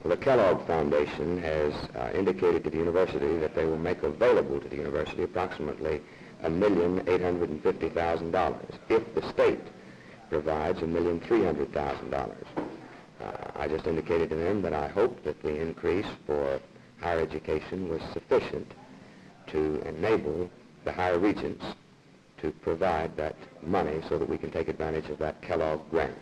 The Kellogg Foundation has indicated to the university that they will make available to the university approximately $1,850,000 if the state provides $1,300,000. I just indicated to them that I hope that the increase for higher education was sufficient to enable the higher regents to provide that money so that we can take advantage of that Kellogg grant.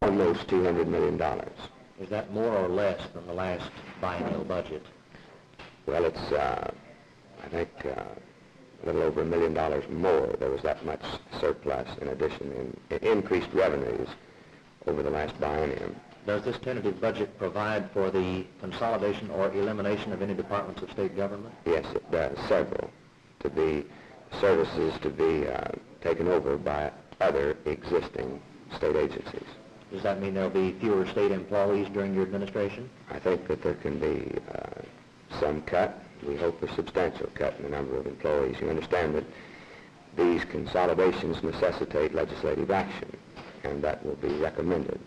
Almost $200 million. Is that more or less than the last biennial budget? Well, it's, I think, a little over $1 million more. There was that much surplus in addition in increased revenues over the last biennium. Does this tentative budget provide for the consolidation or elimination of any departments of state government? Yes, it does. Several. To be services to be taken over by other existing state agencies. Does that mean there'll be fewer state employees during your administration? I think that there can be some cut. We hope a substantial cut in the number of employees. You understand that these consolidations necessitate legislative action, and that will be recommended.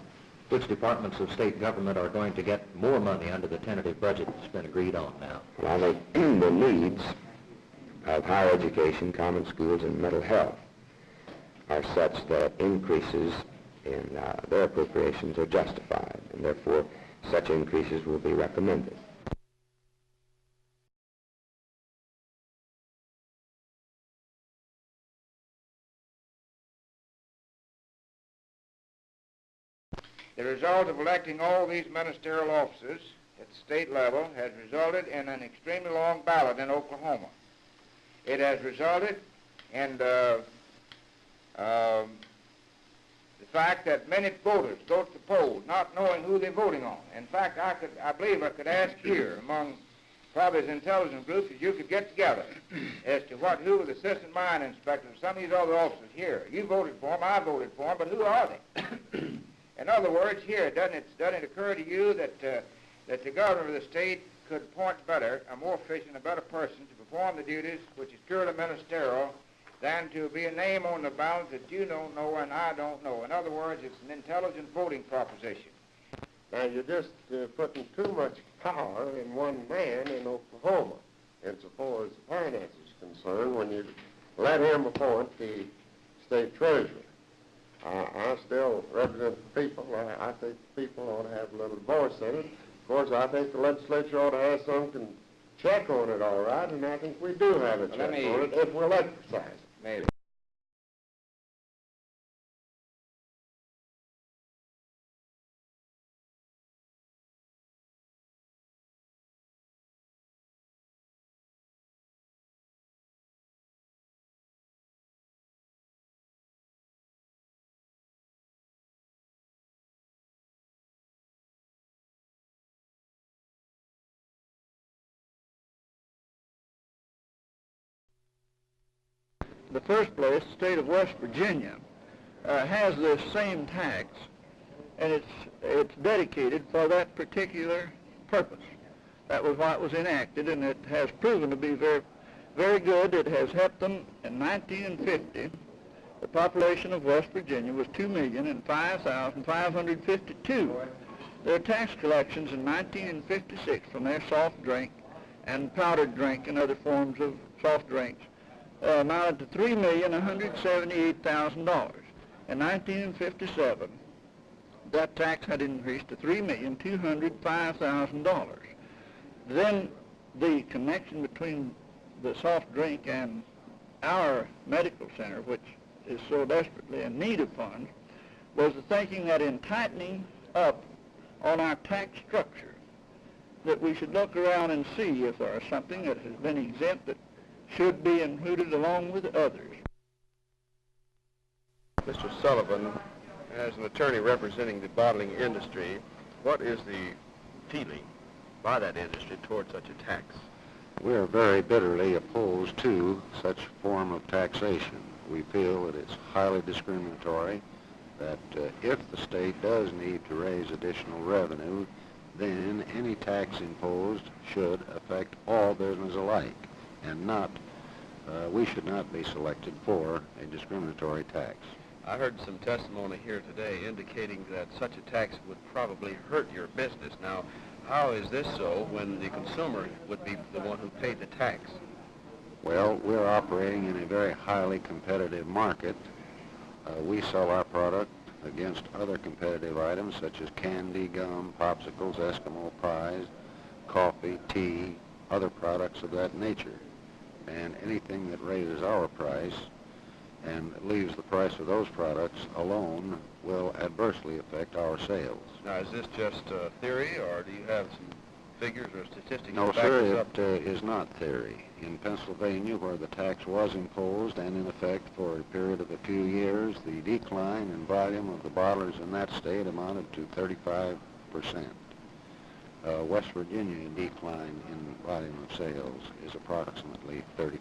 Which departments of state government are going to get more money under the tentative budget that's been agreed on now? Well, I think the needs of higher education, common schools, and mental health are such that increases in their appropriations are justified, and therefore such increases will be recommended. The result of electing all these ministerial officers at the state level has resulted in an extremely long ballot in Oklahoma. It has resulted in the fact that many voters go to the polls not knowing who they're voting on. In fact, I believe I could ask here among probably as intelligent groups as you could get together as to who are the assistant mine inspectors, some of these other officers here. You voted for them, I voted for them, but who are they? In other words, here, doesn't it occur to you that the governor of the state could appoint better, a more efficient, a better person to perform the duties which is purely ministerial than to be a name on the ballot that you don't know and I don't know? In other words, it's an intelligent voting proposition. Now, you're just putting too much power in one man in Oklahoma, insofar as the finance is concerned, when you let him appoint the state treasurer. I still represent the people. I think the people ought to have a little voice in it. Of course, I think the legislature ought to have some check on it, all right, and I think we do have a check on it if we'll exercise it. Maybe. The first place, the state of West Virginia has this same tax, and it's dedicated for that particular purpose. That was why it was enacted, and it has proven to be very, very good. It has helped them. In 1950, the population of West Virginia was 2,005,552. Their tax collections in 1956 from their soft drink and powdered drink and other forms of soft drinks amounted to $3,178,000. In 1957, that tax had increased to $3,205,000. Then the connection between the soft drink and our medical center, which is so desperately in need of funds, was the thinking that in tightening up on our tax structure, that we should look around and see if there is something that has been exempt that should be included along with others. Mr. Sullivan, as an attorney representing the bottling industry, what is the feeling by that industry toward such a tax? We are very bitterly opposed to such form of taxation. We feel that it's highly discriminatory, that if the state does need to raise additional revenue, then any tax imposed should affect all business alike. and not, we should not be selected for a discriminatory tax. I heard some testimony here today indicating that such a tax would probably hurt your business. Now, how is this so when the consumer would be the one who paid the tax? Well, we're operating in a very highly competitive market. We sell our product against other competitive items such as candy, gum, popsicles, Eskimo pies, coffee, tea, other products of that nature. And anything that raises our price and leaves the price of those products alone will adversely affect our sales. Now, is this just theory, or do you have some figures or statistics No, to back sir, this up? it is not theory. In Pennsylvania, where the tax was imposed and in effect for a period of a few years, the decline in volume of the bottlers in that state amounted to 35%. West Virginia decline in volume of sales is approximately 35%.